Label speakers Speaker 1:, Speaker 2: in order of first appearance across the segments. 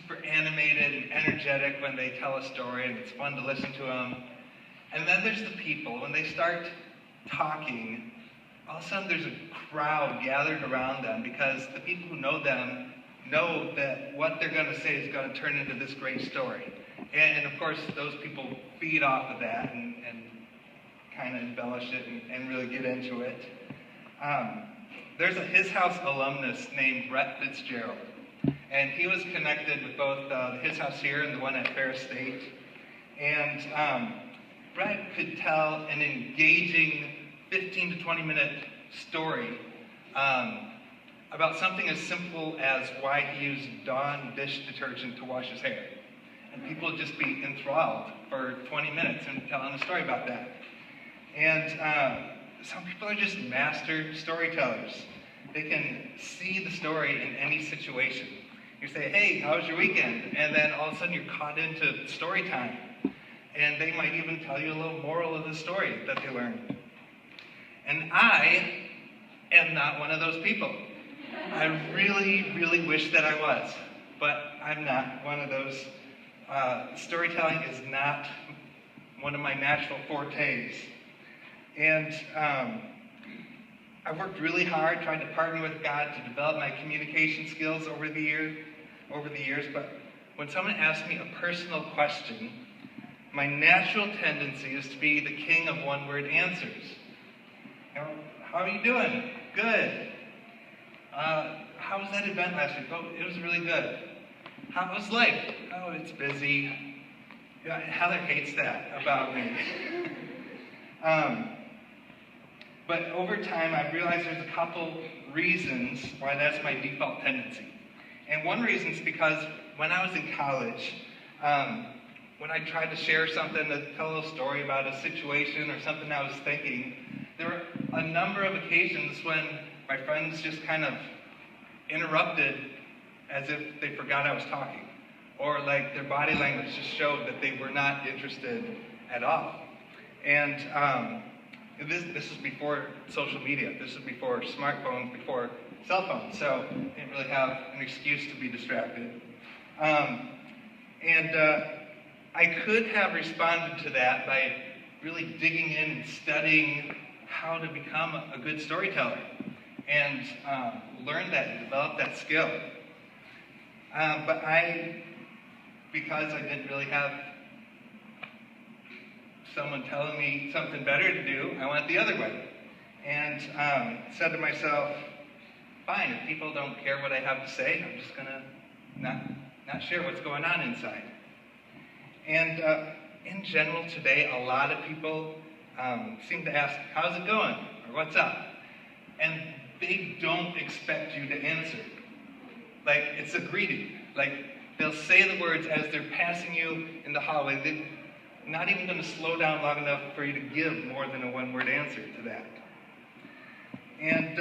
Speaker 1: super animated and energetic when they tell a story, and it's fun to listen to them. And then there's the people. When they start talking, all of a sudden there's a crowd gathered around them because the people who know them know that what they're going to say is going to turn into this great story. And of course, those people feed off of that and kind of embellish it and really get into it. There's a His House alumnus named Brett Fitzgerald. And he was connected with both the His House here and the one at Ferris State. And Brett could tell an engaging 15 to 20 minute story about something as simple as why he used Dawn dish detergent to wash his hair. And people would just be enthralled for 20 minutes and telling a story about that. And some people are just master storytellers. They can see the story in any situation. You say, hey, how was your weekend? And then all of a sudden you're caught into story time. And they might even tell you a little moral of the story that they learned. And I am not one of those people. I really, really wish that I was. But I'm not one of those. Storytelling is not one of my natural fortes. And I worked really hard trying to partner with God to develop my communication skills over the years. But when someone asks me a personal question, my natural tendency is to be the king of one-word answers. You know, how are you doing? Good. How was that event last week? Oh, it was really good. How was life? Oh, it's busy. Yeah, Heather hates that about me. But over time, I've realized there's a couple reasons why that's my default tendency. And one reason is because when I was in college, when I tried to share something, to tell a little story about a situation or something I was thinking, there were a number of occasions when my friends just kind of interrupted as if they forgot I was talking. Or like their body language just showed that they were not interested at all. And this is before social media. This is before smartphones, before cell phones. So they didn't really have an excuse to be distracted. I could have responded to that by really digging in and studying how to become a good storyteller and learn that and develop that skill. But because I didn't really have someone telling me something better to do, I went the other way. And said to myself, fine, if people don't care what I have to say, I'm just going to not share what's going on inside. And in general today, a lot of people seem to ask, how's it going? Or what's up? And they don't expect you to answer. Like, it's a greeting. Like, they'll say the words as they're passing you in the hallway. They're not even going to slow down long enough for you to give more than a one-word answer to that. And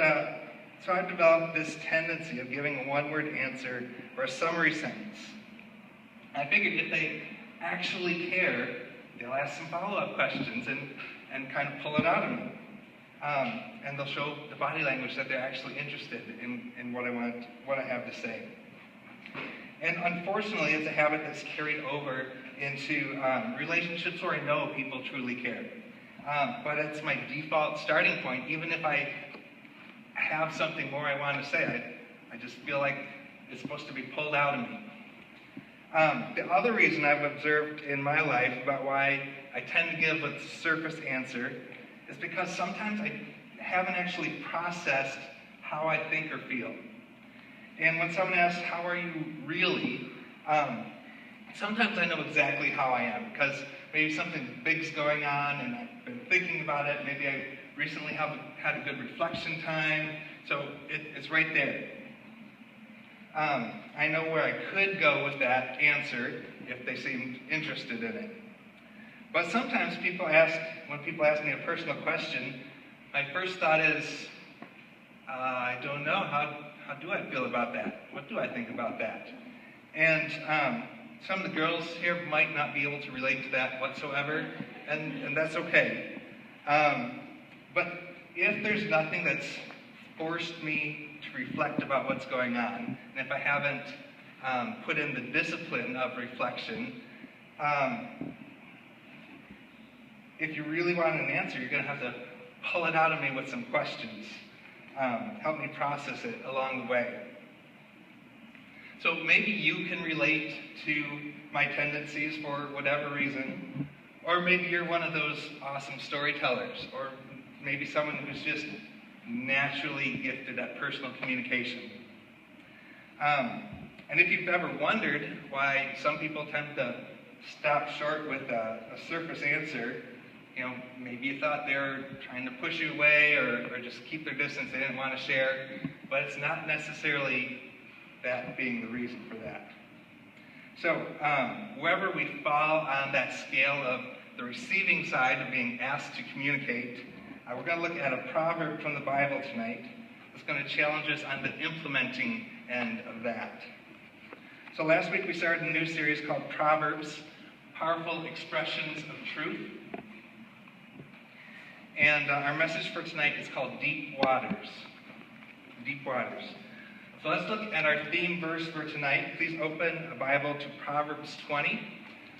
Speaker 1: so I've developed this tendency of giving a one-word answer or a summary sentence. I figured if they actually care, they'll ask some follow-up questions and kind of pull it out of me. And they'll show the body language that they're actually interested in what I have to say. And unfortunately, it's a habit that's carried over into relationships where I know people truly care. But it's my default starting point. Even if I have something more I want to say, I just feel like it's supposed to be pulled out of me. The other reason I've observed in my life about why I tend to give a surface answer is because sometimes I haven't actually processed how I think or feel. And when someone asks, how are you really? Sometimes I know exactly how I am because maybe something big's going on and I've been thinking about it. Maybe I recently have had a good reflection time. So it's right there. I know where I could go with that answer if they seemed interested in it. But sometimes when people ask me a personal question, my first thought is, I don't know, how do I feel about that? What do I think about that? And some of the girls here might not be able to relate to that whatsoever, and that's okay. But if there's nothing that's forced me to reflect about what's going on, and if I haven't put in the discipline of reflection. If you really want an answer, you're going to have to pull it out of me with some questions. Help me process it along the way. So maybe you can relate to my tendencies for whatever reason, or maybe you're one of those awesome storytellers, or maybe someone who's just naturally gifted at personal communication. And if you've ever wondered why some people tend to stop short with a surface answer, maybe you thought they were trying to push you away or just keep their distance, they didn't want to share, but it's not necessarily that being the reason for that. So wherever we fall on that scale of the receiving side of being asked to communicate, we're going to look at a proverb from the Bible tonight that's going to challenge us on the implementing end of that. So last week we started a new series called Proverbs, Powerful Expressions of Truth. And our message for tonight is called Deep Waters. Deep Waters. So let's look at our theme verse for tonight. Please open a Bible to Proverbs 20. You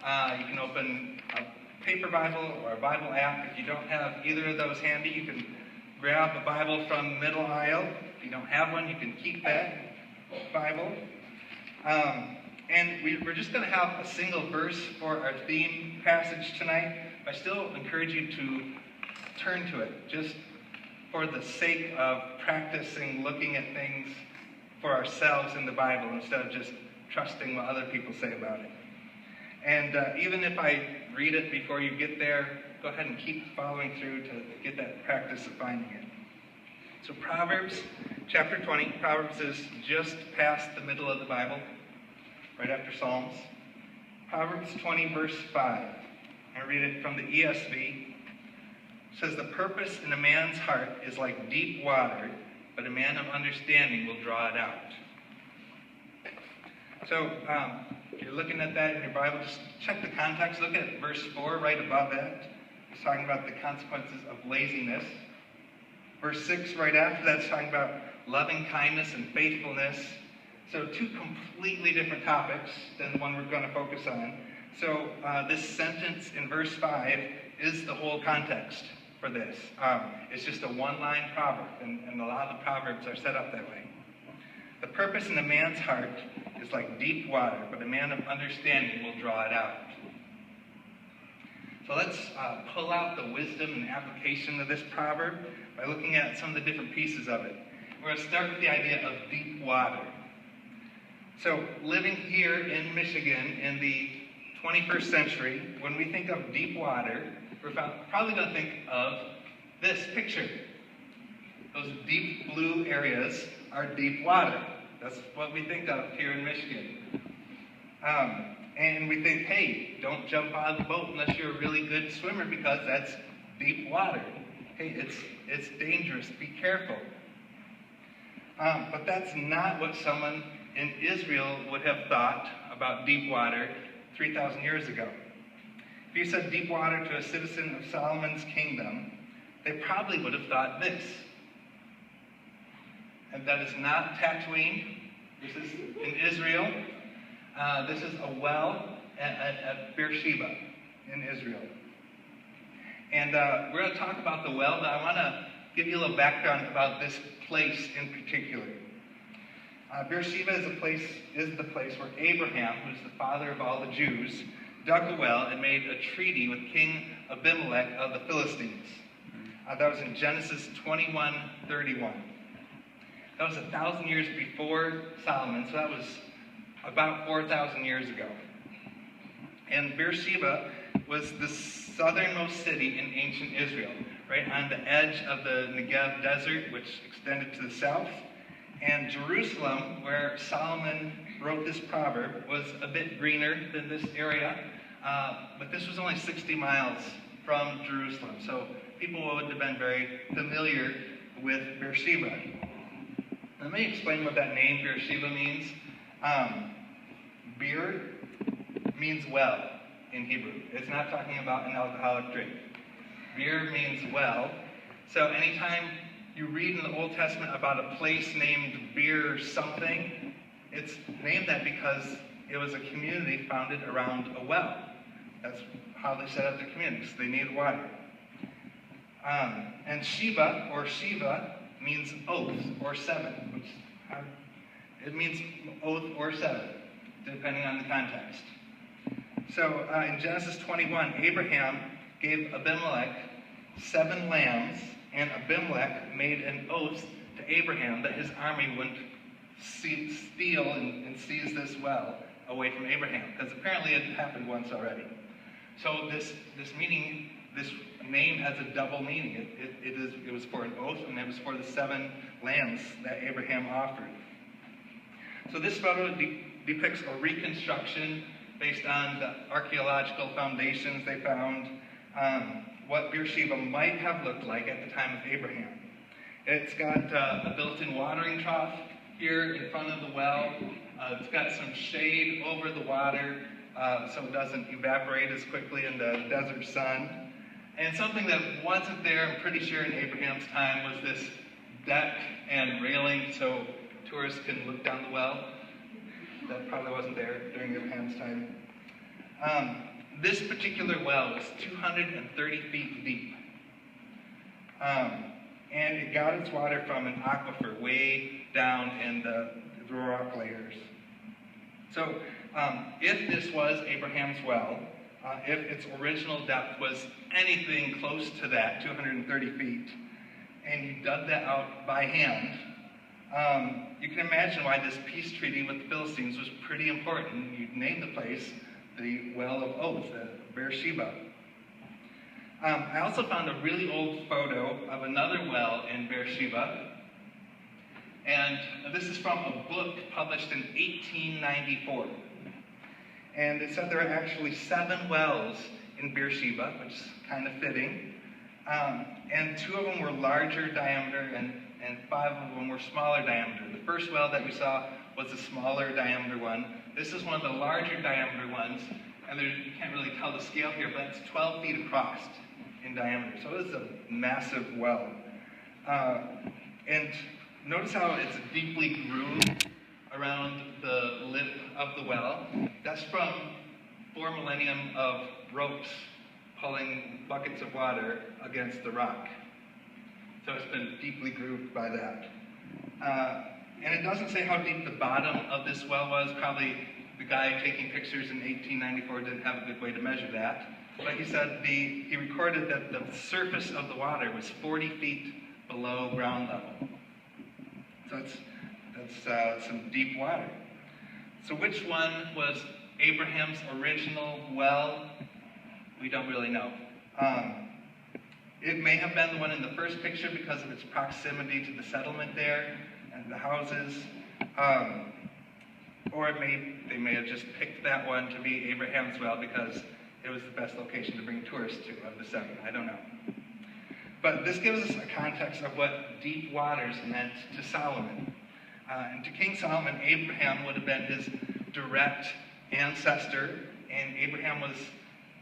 Speaker 1: can open a paper Bible or a Bible app. If you don't have either of those handy, you can grab a Bible from the middle aisle. If you don't have one, you can keep that Bible. And we're just going to have a single verse for our theme passage tonight. I still encourage you to turn to it, just for the sake of practicing looking at things for ourselves in the Bible instead of just trusting what other people say about it. And even if I read it before you get there, go ahead and keep following through to get that practice of finding it. So Proverbs chapter 20, Proverbs is just past the middle of the Bible, right after Psalms. Proverbs 20, verse 5. I read it from the ESV. It says, "The purpose in a man's heart is like deep water, but a man of understanding will draw it out." So, if you're looking at that in your Bible, just check the context. Look at verse 4 right above that. It's talking about the consequences of laziness. Verse 6 right after that is talking about loving kindness and faithfulness. So two completely different topics than the one we're going to focus on. So this sentence in verse 5 is the whole context for this. It's just a one-line proverb, and a lot of the proverbs are set up that way. The purpose in a man's heart is like deep water, but a man of understanding will draw it out. So let's pull out the wisdom and application of this proverb by looking at some of the different pieces of it. We're going to start with the idea of deep water. So living here in Michigan in the 21st century, when we think of deep water, we're probably going to think of this picture. Those deep blue areas are deep water. That's what we think of here in Michigan. And we think, hey, don't jump out of the boat unless you're a really good swimmer because that's deep water. Hey, it's dangerous. Be careful. But that's not what someone in Israel would have thought about deep water 3,000 years ago. If you said deep water to a citizen of Solomon's kingdom, they probably would have thought this. And that is not Tatooine. This is in Israel. This is a well at Beersheba in Israel. And we're going to talk about the well, but I want to give you a little background about this place in particular. Beersheba is the place where Abraham, who's the father of all the Jews, dug a well and made a treaty with King Abimelech of the Philistines. That was in Genesis 21:31. That was 1,000 years before Solomon, so that was about 4,000 years ago. And Beersheba was the southernmost city in ancient Israel, right on the edge of the Negev desert, which extended to the south. And Jerusalem, where Solomon wrote this proverb, was a bit greener than this area, but this was only 60 miles from Jerusalem. So people would have been very familiar with Beersheba. Let me explain what that name Beersheba means. Beer means well in Hebrew. It's not talking about an alcoholic drink. Beer means well. So anytime you read in the Old Testament about a place named Beer something, it's named that because it was a community founded around a well. That's how they set up the community, so they needed water. And Shiva, or Shiva, means oath, or seven. It means oath or seven, depending on the context. So in Genesis 21, Abraham gave Abimelech 7 lambs, and Abimelech made an oath to Abraham that his army wouldn't steal and seize this well away from Abraham, because apparently it happened once already. So this name has a double meaning. It was for an oath, and it was for the 7 lambs that Abraham offered. So this photo depicts a reconstruction based on the archaeological foundations they found, what Beersheba might have looked like at the time of Abraham. It's got a built-in watering trough here in front of the well. It's got some shade over the water so it doesn't evaporate as quickly in the desert sun. And something that wasn't there, I'm pretty sure, in Abraham's time was this deck and railing so tourists can look down the well. That probably wasn't there during Abraham's time. This particular well was 230 feet deep. And it got its water from an aquifer way down in the rock layers. So if this was Abraham's well, if its original depth was anything close to that, 230 feet, and you dug that out by hand, you can imagine why this peace treaty with the Philistines was pretty important. You named the place the Well of Oath, Beersheba. I also found a really old photo of another well in Beersheba, and this is from a book published in 1894. And it said there are actually 7 wells in Beersheba, which is kind of fitting. And 2 of them were larger diameter, and 5 of them were smaller diameter. The first well that we saw was a smaller diameter one. This is one of the larger diameter ones, and you can't really tell the scale here, but it's 12 feet across in diameter. So it is a massive well. And notice how it's deeply grooved around the lip of the well. That's from 4 millennium of ropes pulling buckets of water against the rock. So it's been deeply grooved by that. And it doesn't say how deep the bottom of this well was. Probably the guy taking pictures in 1894 didn't have a good way to measure that. But he said he recorded that the surface of the water was 40 feet below ground level. So that's some deep water. So which one was Abraham's original well? We don't really know. It may have been the one in the first picture because of its proximity to the settlement there and the houses. Or they may have just picked that one to be Abraham's well because it was the best location to bring tourists to of the 7. I don't know. But this gives us a context of what deep waters meant to Solomon. And to King Solomon, Abraham would have been his direct ancestor, and Abraham was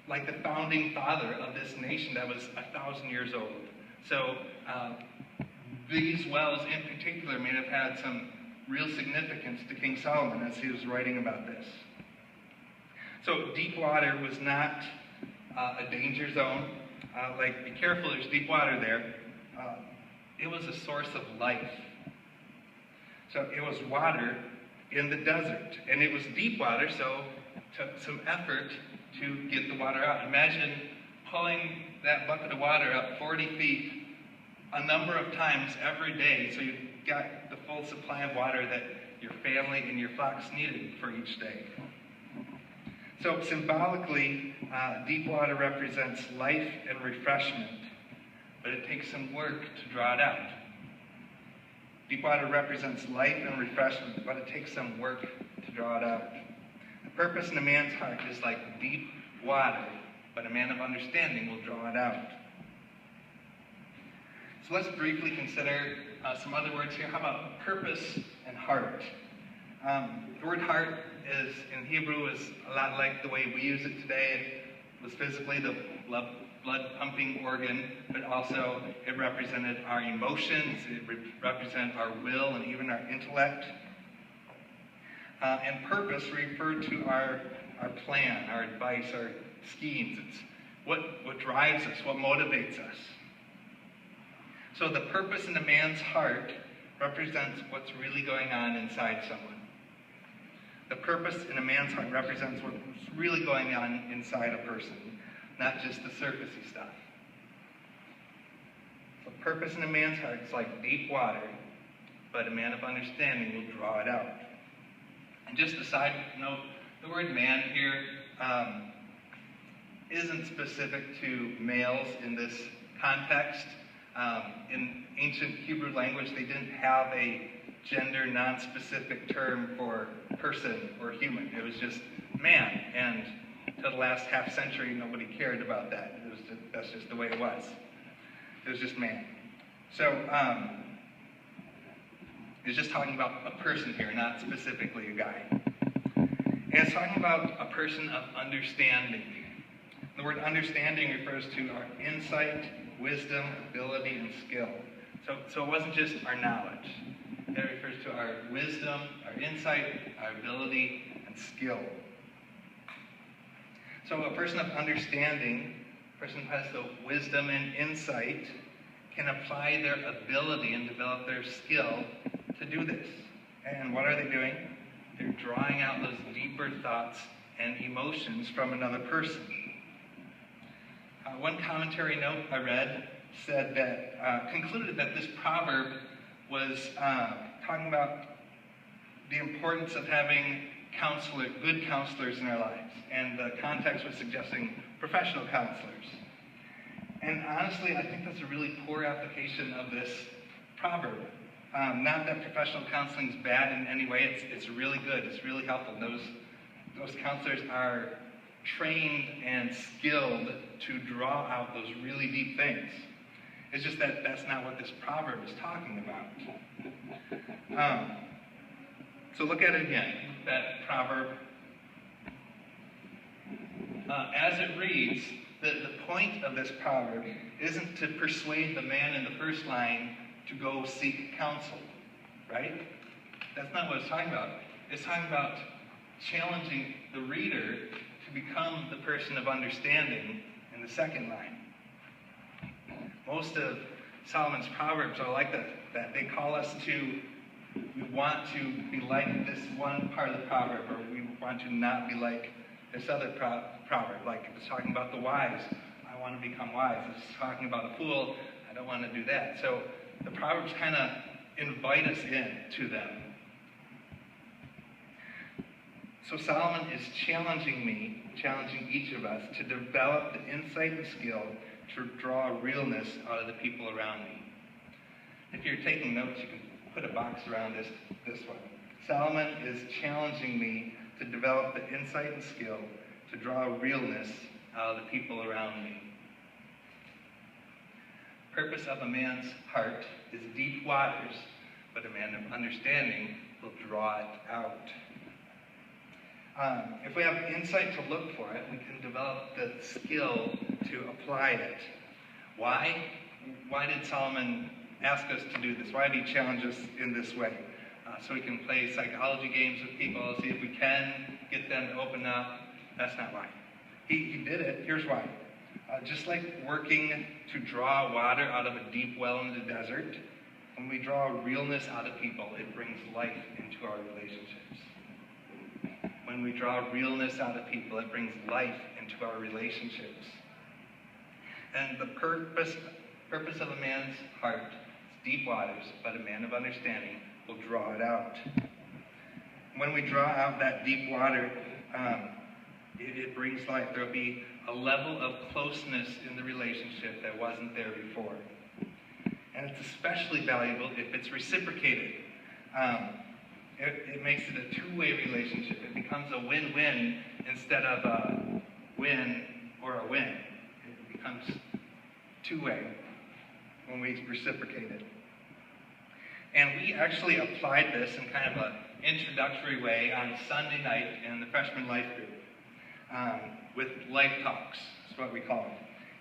Speaker 1: like the founding father of this nation that was 1,000 years old. So these wells in particular may have had some real significance to King Solomon as he was writing about this. So deep water was not a danger zone. Be careful, there's deep water there. It was a source of life. So it was water in the desert. And it was deep water, so it took some effort to get the water out. Imagine pulling that bucket of water up 40 feet a number of times every day so you got the full supply of water that your family and your flocks needed for each day. So symbolically, deep water represents life and refreshment, but it takes some work to draw it out. Deep water represents life and refreshment, but it takes some work to draw it out. The purpose in a man's heart is like deep water, but a man of understanding will draw it out. So let's briefly consider some other words here. How about purpose and heart? The word heart in Hebrew is a lot like the way we use it today. It was physically the blood pumping organ, but also it represented our emotions, it represented our will and even our intellect. And purpose refer to our plan, our advice, our schemes. It's what drives us, what motivates us. So the purpose in a man's heart represents what's really going on inside someone. The purpose in a man's heart represents what's really going on inside a person, not just the surfacey stuff. The purpose in a man's heart is like deep water, but a man of understanding will draw it out. And just a side note, the word man here isn't specific to males in this context. In ancient Hebrew language, they didn't have a gender non-specific term for person or human. It was just man, and until the last half century, nobody cared about that. That's just the way it was. It was just man. So it's just talking about a person here, not specifically a guy. And it's talking about a person of understanding. The word understanding refers to our insight, wisdom, ability, and skill. So it wasn't just our knowledge. It refers to our wisdom, our insight, our ability, and skill. So a person of understanding, a person who has the wisdom and insight, can apply their ability and develop their skill to do this. And what are they doing? They're drawing out those deeper thoughts and emotions from another person. One commentary note I read said that, concluded that this proverb was talking about the importance of having good counselors in our lives. And the context was suggesting professional counselors. And honestly, I think that's a really poor application of this proverb. Not that professional counseling is bad in any way. It's really good. It's really helpful. Those counselors are trained and skilled to draw out those really deep things. It's just that that's not what this proverb is talking about. So look at it again, that proverb. As it reads, the point of this proverb isn't to persuade the man in the first line to go seek counsel, right? That's not what it's talking about. It's talking about challenging the reader to become the person of understanding in the second line. Most of Solomon's proverbs are like that they call us to, we want to be like this one part of the proverb, or we want to not be like this other proverb. Like it's talking about the wise, I want to become wise. It's talking about a fool, I don't want to do that. So the Proverbs kind of invite us in to them. So Solomon is challenging each of us to develop the insight and skill to draw realness out of the people around me. If you're taking notes, you can put a box around this one. Solomon is challenging me to develop the insight and skill to draw realness out of the people around me. The purpose of a man's heart is deep waters, but a man of understanding will draw it out. If we have insight to look for it, we can develop the skill to apply it. Why? Why did Solomon ask us to do this? Why did he challenge us in this way? So we can play psychology games with people, see if we can get them to open up. That's not why. He did it. Here's why. Just like working to draw water out of a deep well in the desert, when we draw realness out of people, it brings life into our relationships. When we draw realness out of people, it brings life into our relationships. And the purpose of a man's heart is deep waters, but a man of understanding will draw it out. When we draw out that deep water, it brings life. There will be a level of closeness in the relationship that wasn't there before. And it's especially valuable if it's reciprocated. It makes it a two-way relationship. It becomes a win-win instead of a win or a win. It becomes two-way when we reciprocate it. And we actually applied this in kind of an introductory way on Sunday night in the freshman life group with Life Talks. That's what we call them.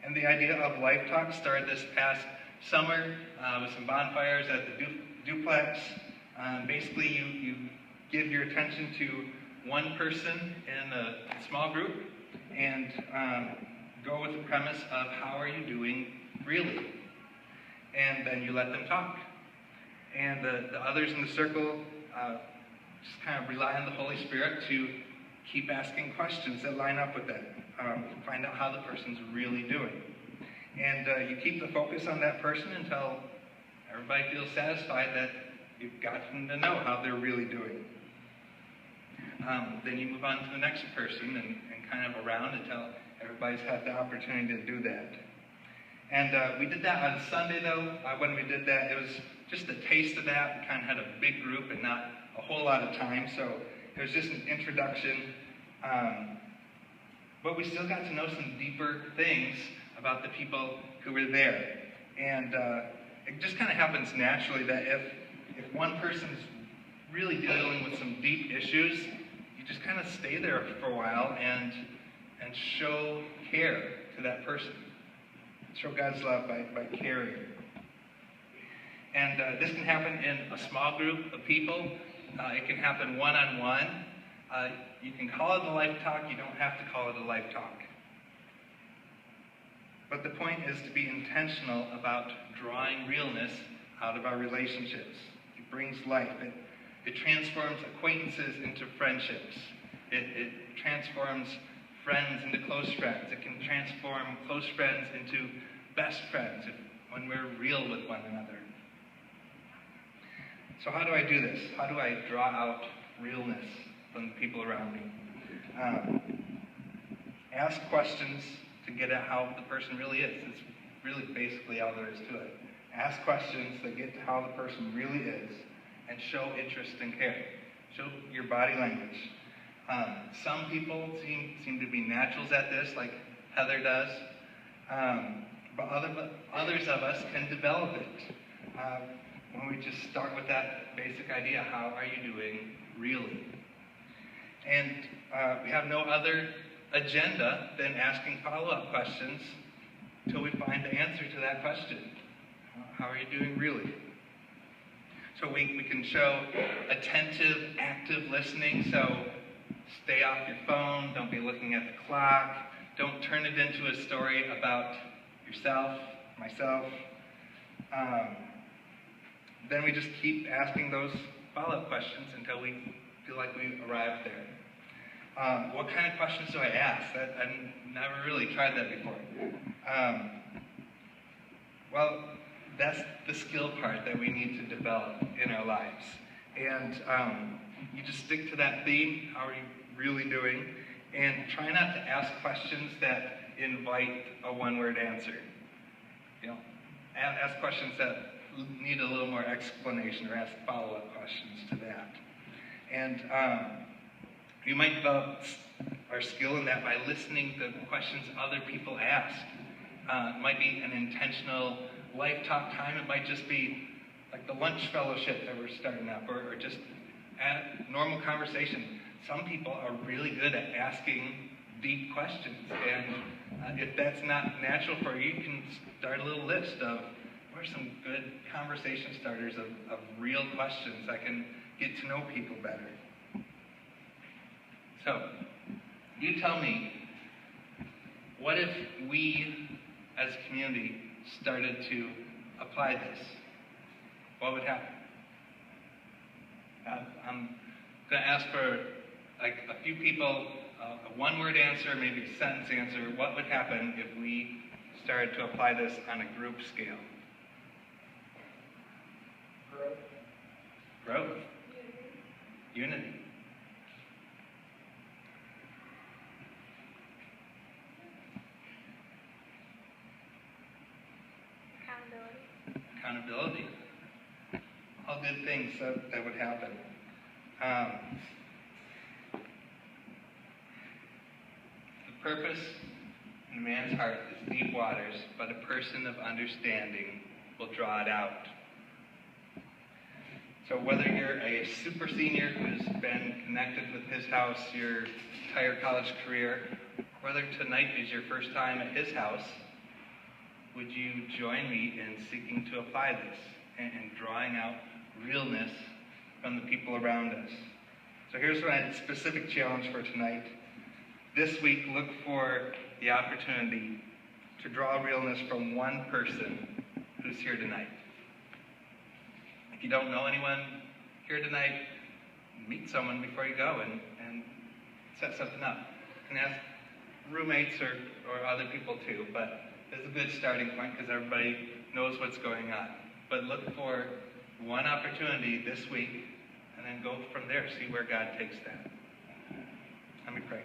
Speaker 1: And the idea of Life Talks started this past summer with some bonfires at the duplex. Basically, you give your attention to one person in a small group and go with the premise of how are you doing really? And then you let them talk. And the others in the circle just kind of rely on the Holy Spirit to keep asking questions that line up with that. Find out how the person's really doing. And you keep the focus on that person until everybody feels satisfied that you've gotten to know how they're really doing. Then you move on to the next person and kind of around until everybody's had the opportunity to do that. And we did that on Sunday, though. When we did that, it was just a taste of that. We kind of had a big group and not a whole lot of time, so it was just an introduction. But we still got to know some deeper things about the people who were there. And it just kind of happens naturally that if one person's really dealing with some deep issues, you just kind of stay there for a while and show care to that person. Show God's love by caring. And this can happen in a small group of people. It can happen one-on-one. You can call it a life talk. You don't have to call it a life talk. But the point is to be intentional about drawing realness out of our relationships. It brings life. It transforms acquaintances into friendships. It transforms friends into close friends. It can transform close friends into best friends when we're real with one another. So how do I do this? How do I draw out realness from the people around me? Ask questions to get at how the person really is. It's really basically all there is to it. Ask questions that get to how the person really is and show interest and care. Show your body language. Some people seem to be naturals at this, like Heather does. But others of us can develop it. When we just start with that basic idea, how are you doing really? And we have no other agenda than asking follow-up questions until we find the answer to that question. How are you doing really? So we can show attentive, active listening. So stay off your phone. Don't be looking at the clock. Don't turn it into a story about yourself, myself. Then we just keep asking those follow-up questions until we feel like we've arrived there. What kind of questions do I ask? I've never really tried that before. Well, that's the skill part that we need to develop in our lives. And you just stick to that theme. How are you really doing? And try not to ask questions that invite a one-word answer. Ask questions that need a little more explanation, or ask follow-up questions to that. And you might develop our skill in that by listening to questions other people ask. It might be an intentional life talk time. It might just be like the lunch fellowship that we're starting up, or just a normal conversation. Some people are really good at asking deep questions, and if that's not natural for you, you can start a little list of what are some good conversation starters of real questions that can get to know people better. So, you tell me, what if we as a community started to apply this? What would happen? I'm going to ask for like a few people, a one-word answer, maybe a sentence answer. What would happen if we started to apply this on a group scale? Growth. Unity. Accountability. All good things that would happen. The purpose in a man's heart is deep waters, but a person of understanding will draw it out. So whether you're a super senior who's been connected with his house your entire college career, whether tonight is your first time at his house, would you join me in seeking to apply this and drawing out realness from the people around us? So here's my specific challenge for tonight. This week, look for the opportunity to draw realness from one person who's here tonight. If you don't know anyone here tonight, meet someone before you go and set something up. You can ask roommates or other people too, but it's a good starting point because everybody knows what's going on. But look for one opportunity this week and then go from there, see where God takes that. Let me pray.